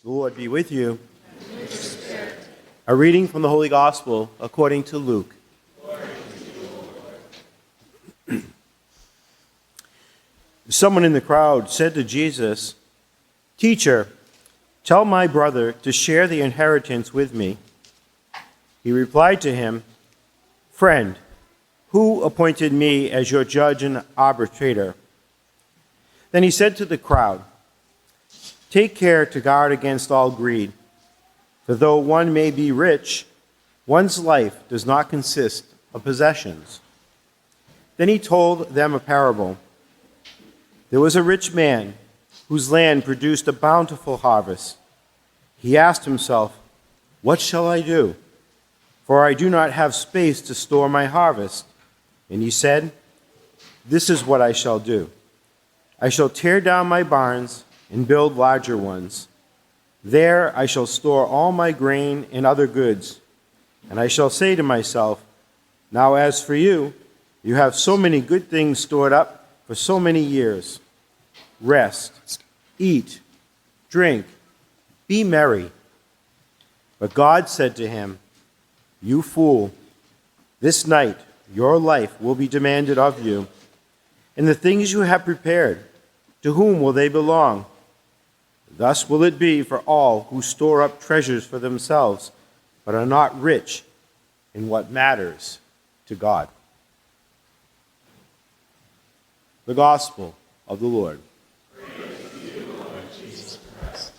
The Lord be with you. And with your spirit. A reading from the Holy Gospel according to Luke. Glory to you, Lord. Someone in the crowd said to Jesus, "Teacher, tell my brother to share the inheritance with me." He replied to him, "Friend, who appointed me as your judge and arbitrator?" Then he said to the crowd, "Take care to guard against all greed, for though one may be rich, one's life does not consist of possessions." Then he told them a parable. There was a rich man whose land produced a bountiful harvest. He asked himself, "What shall I do? For I do not have space to store my harvest." And he said, "This is what I shall do. I shall tear down my barns and build larger ones. There I shall store all my grain and other goods. And I shall say to myself, now as for you, you have so many good things stored up for so many years. Rest, eat, drink, be merry." But God said to him, "You fool, this night your life will be demanded of you. And the things you have prepared, to whom will they belong? Thus will it be for all who store up treasures for themselves, but are not rich in what matters to God." The Gospel of the Lord. Praise to you, Lord Jesus Christ.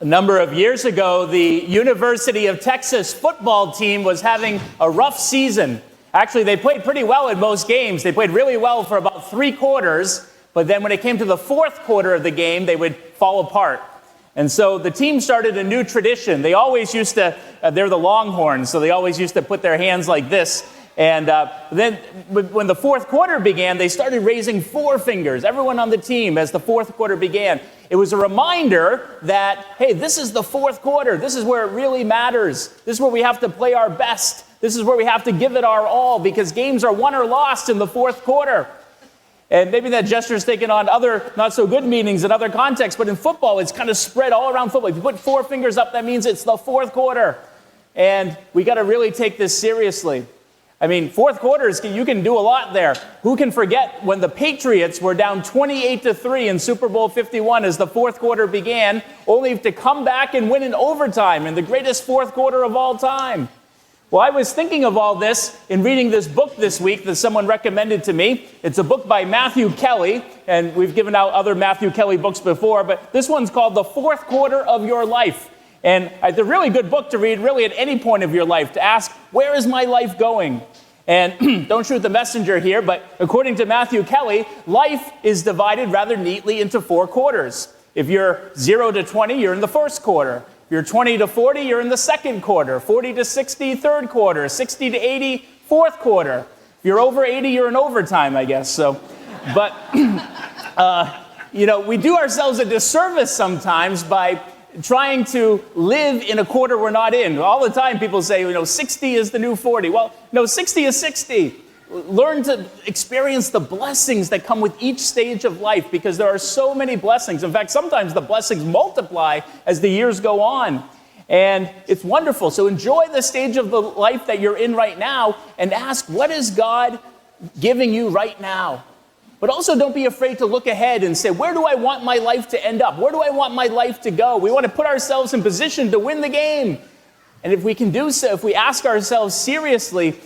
A number of years ago, the University of Texas football team was having a rough season. Actually, they played pretty well in most games. They played really well for about 3 quarters, but then when it came to the 4th quarter of the game, they would fall apart. And so the team started a new tradition. They always used to, they're the Longhorns, so they always used to put their hands like this. And then when the 4th quarter began, they started raising 4 fingers, everyone on the team, as the 4th quarter began. It was a reminder that, hey, this is the 4th quarter. This is where it really matters. This is where we have to play our best. This is where we have to give it our all, because games are won or lost in the 4th quarter. And maybe that gesture is taken on other not-so-good meanings in other contexts, but in football, it's kind of spread all around football. If you put 4 fingers up, that means it's the 4th quarter. And we got to really take this seriously. I mean, 4th quarters, you can do a lot there. Who can forget when the Patriots were down 28-3 in Super Bowl 51 as the 4th quarter began, only to come back and win in overtime in the greatest 4th quarter of all time? Well, I was thinking of all this in reading this book this week that someone recommended to me. It's a book by Matthew Kelly, and we've given out other Matthew Kelly books before, but this one's called The 4th Quarter of Your Life. And it's a really good book to read, really, at any point of your life, to ask, where is my life going? And don't shoot the messenger here, but according to Matthew Kelly, life is divided rather neatly into 4 quarters. If you're 0 to 20, you're in the 1st quarter. If you're 20 to 40, you're in the 2nd quarter. 40 to 60, 3rd quarter. 60 to 80, 4th quarter. If you're over 80, you're in overtime, I guess. So, but, we do ourselves a disservice sometimes by trying to live in a quarter we're not in. All the time people say, 60 is the new 40. Well, no, 60 is 60. Learn to experience the blessings that come with each stage of life, because there are so many blessings. In fact, sometimes the blessings multiply as the years go on. And it's wonderful. So enjoy the stage of the life that you're in right now and ask, what is God giving you right now? But also don't be afraid to look ahead and say, where do I want my life to end up? Where do I want my life to go? We want to put ourselves in position to win the game. And if we can do so, if we ask ourselves seriously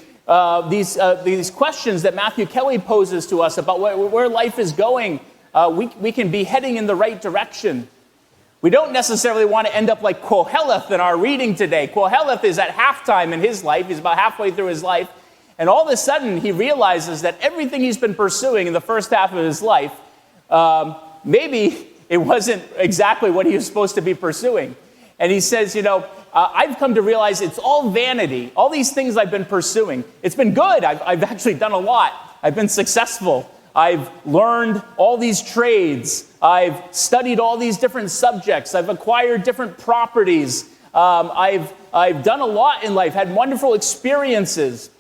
these questions that Matthew Kelly poses to us about where life is going, we can be heading in the right direction. We don't necessarily want to end up like Koheleth in our reading today. Koheleth is at halftime in his life. He's about halfway through his life. And all of a sudden, he realizes that everything he's been pursuing in the first half of his life, maybe it wasn't exactly what he was supposed to be pursuing. And he says, I've come to realize it's all vanity. All these things I've been pursuing. It's been good. I've actually done a lot. I've been successful. I've learned all these trades. I've studied all these different subjects. I've acquired different properties. I've done a lot in life, had wonderful experiences.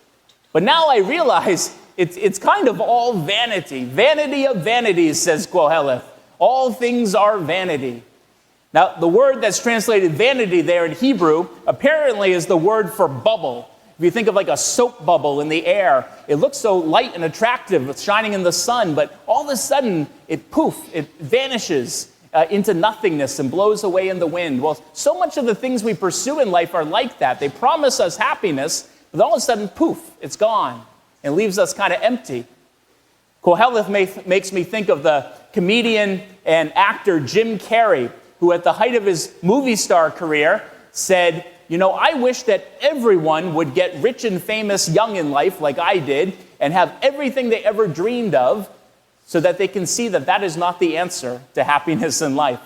But now I realize it's kind of all vanity. Vanity of vanities, says Koheleth. All things are vanity. Now, the word that's translated vanity there in Hebrew apparently is the word for bubble. If you think of like a soap bubble in the air, it looks so light and attractive, it's shining in the sun, but all of a sudden, it vanishes into nothingness and blows away in the wind. Well, so much of the things we pursue in life are like that. They promise us happiness, but all of a sudden, it's gone and leaves us kind of empty. Koheleth makes me think of the comedian and actor Jim Carrey, who at the height of his movie star career said, I wish that everyone would get rich and famous young in life like I did and have everything they ever dreamed of so that they can see that that is not the answer to happiness in life.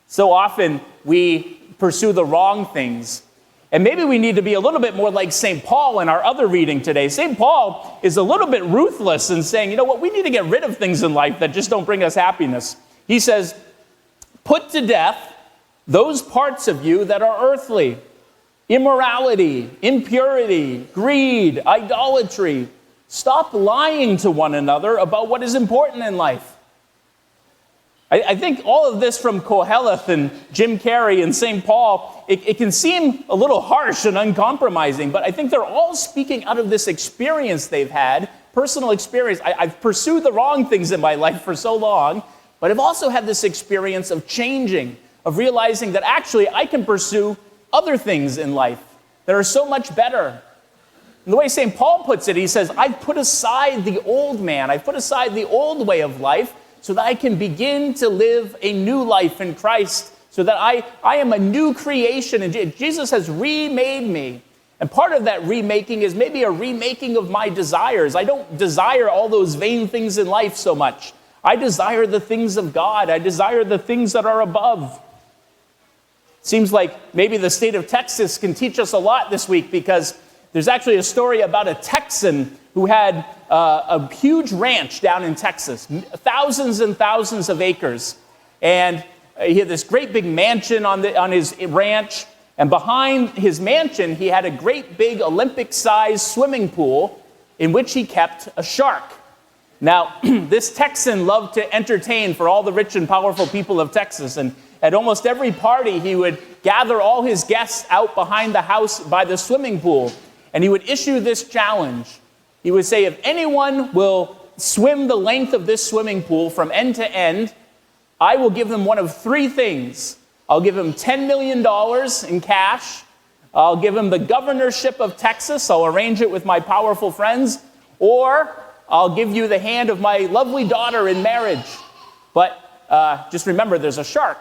So often we pursue the wrong things. And maybe we need to be a little bit more like St. Paul in our other reading today. St. Paul is a little bit ruthless in saying, we need to get rid of things in life that just don't bring us happiness. He says, put to death those parts of you that are earthly: immorality, impurity, greed, idolatry. Stop lying to one another about what is important in life. I think all of this from Koheleth and Jim Carrey and St. Paul, it can seem a little harsh and uncompromising, but I think they're all speaking out of this experience they've had, personal experience. I've pursued the wrong things in my life for so long, but I've also had this experience of changing, of realizing that actually I can pursue other things in life that are so much better. And the way St. Paul puts it, he says, I've put aside the old man, I've put aside the old way of life so that I can begin to live a new life in Christ, so that I am a new creation, and Jesus has remade me. And part of that remaking is maybe a remaking of my desires. I don't desire all those vain things in life so much. I desire the things of God. I desire the things that are above. Seems like maybe the state of Texas can teach us a lot this week, because there's actually a story about a Texan who had a huge ranch down in Texas, thousands and thousands of acres. And he had this great big mansion on his ranch. And behind his mansion, he had a great big Olympic-sized swimming pool in which he kept a shark. Now, this Texan loved to entertain for all the rich and powerful people of Texas. And at almost every party, he would gather all his guests out behind the house by the swimming pool. And he would issue this challenge. He would say, if anyone will swim the length of this swimming pool from end to end, I will give them one of three things. I'll give him $10 million in cash. I'll give him the governorship of Texas. I'll arrange it with my powerful friends. Or I'll give you the hand of my lovely daughter in marriage. But just remember, there's a shark.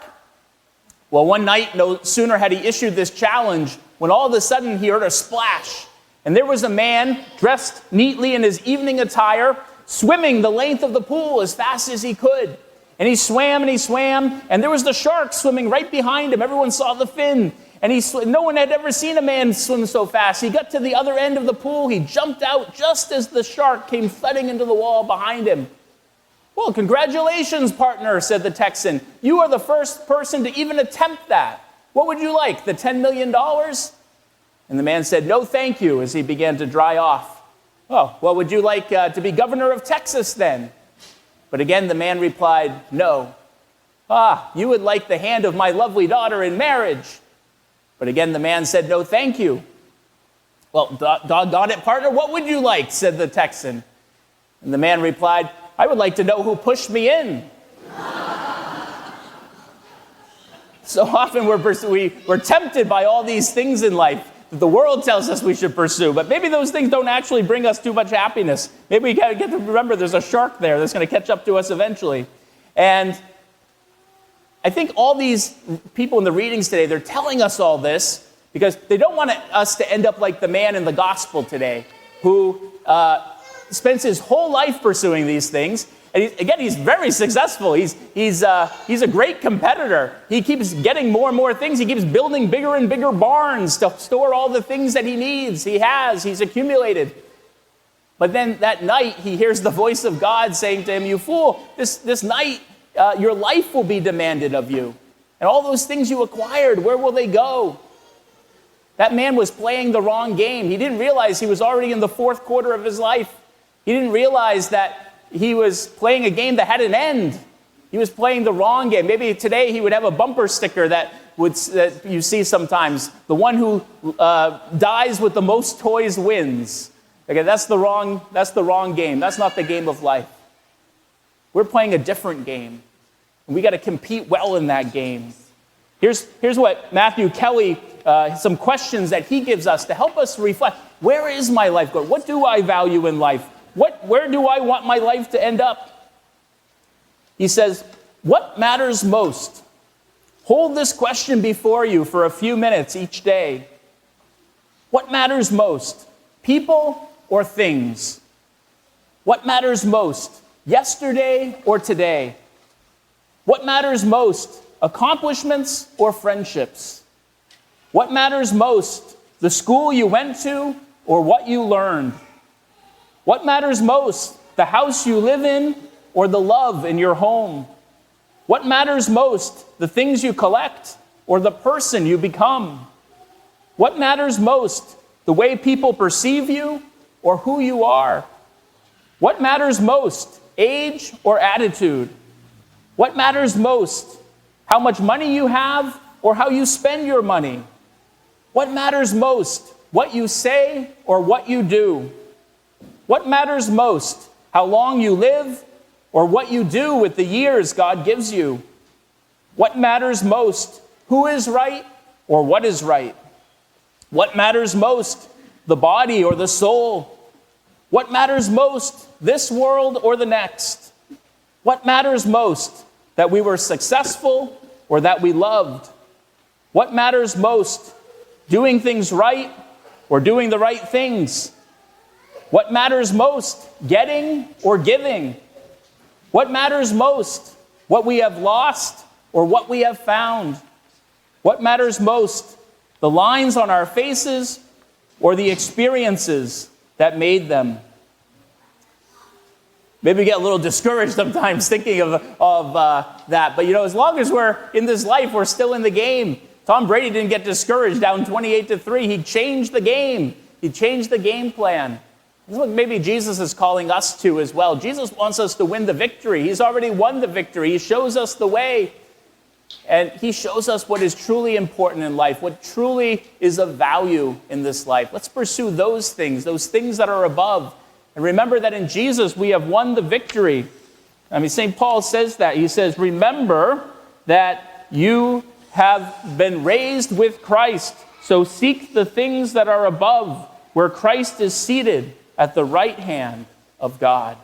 Well, one night, no sooner had he issued this challenge when all of a sudden he heard a splash. And there was a man dressed neatly in his evening attire, swimming the length of the pool as fast as he could. And he swam, and there was the shark swimming right behind him. Everyone saw the fin. And no one had ever seen a man swim so fast. He got to the other end of the pool. He jumped out just as the shark came thudding into the wall behind him. Well, congratulations, partner, said the Texan. You are the first person to even attempt that. What would you like, the $10 million? And the man said, no, thank you, as he began to dry off. Oh, well, would you like to be governor of Texas then? But again, the man replied, no. Ah, you would like the hand of my lovely daughter in marriage. But again, the man said, no, thank you. Well, doggone it, partner, what would you like, said the Texan. And the man replied, I would like to know who pushed me in. So often we're tempted by all these things in life that the world tells us we should pursue, but maybe those things don't actually bring us too much happiness. Maybe we gotta get to remember there's a shark there that's going to catch up to us eventually. And I think all these people in the readings today, they're telling us all this because they don't want us to end up like the man in the gospel today who spends his whole life pursuing these things. And he's very successful. He's a great competitor. He keeps getting more and more things. He keeps building bigger and bigger barns to store all the things that he needs. He's accumulated. But then that night, he hears the voice of God saying to him, "You fool, this night your life will be demanded of you. And all those things you acquired, where will they go?" That man was playing the wrong game. He didn't realize he was already in the fourth quarter of his life. He didn't realize that he was playing a game that had an end. He was playing the wrong game. Maybe today he would have a bumper sticker that you see sometimes. The one who dies with the most toys wins. Okay, that's the wrong game. That's not the game of life. We're playing a different game. And we got to compete well in that game. Here's what Matthew Kelly, some questions that he gives us to help us reflect. Where is my life going? What do I value in life? Where do I want my life to end up? He says, what matters most? Hold this question before you for a few minutes each day. What matters most? People or things? What matters most? Yesterday or today? What matters most? Accomplishments or friendships? What matters most? The school you went to or what you learned? What matters most? The house you live in or the love in your home? What matters most? The things you collect or the person you become? What matters most? The way people perceive you or who you are? What matters most? Age or attitude? What matters most? How much money you have or how you spend your money? What matters most? What you say or what you do? What matters most? How long you live or what you do with the years God gives you? What matters most? Who is right or what is right? What matters most? The body or the soul? What matters most? This world or the next? What matters most? That we were successful or that we loved? What matters most? Doing things right or doing the right things? What matters most? Getting or giving? What matters most? What we have lost or what we have found? What matters most? The lines on our faces or the experiences that made them? Maybe we get a little discouraged sometimes thinking of that. But, as long as we're in this life, we're still in the game. Tom Brady didn't get discouraged down 28-3. He changed the game. He changed the game plan. Look, maybe Jesus is calling us to as well. Jesus wants us to win the victory. He's already won the victory. He shows us the way. And he shows us what is truly important in life, what truly is of value in this life. Let's pursue those things that are above. And remember that in Jesus we have won the victory. St. Paul says that. He says, remember that you have been raised with Christ. So seek the things that are above, where Christ is seated at the right hand of God.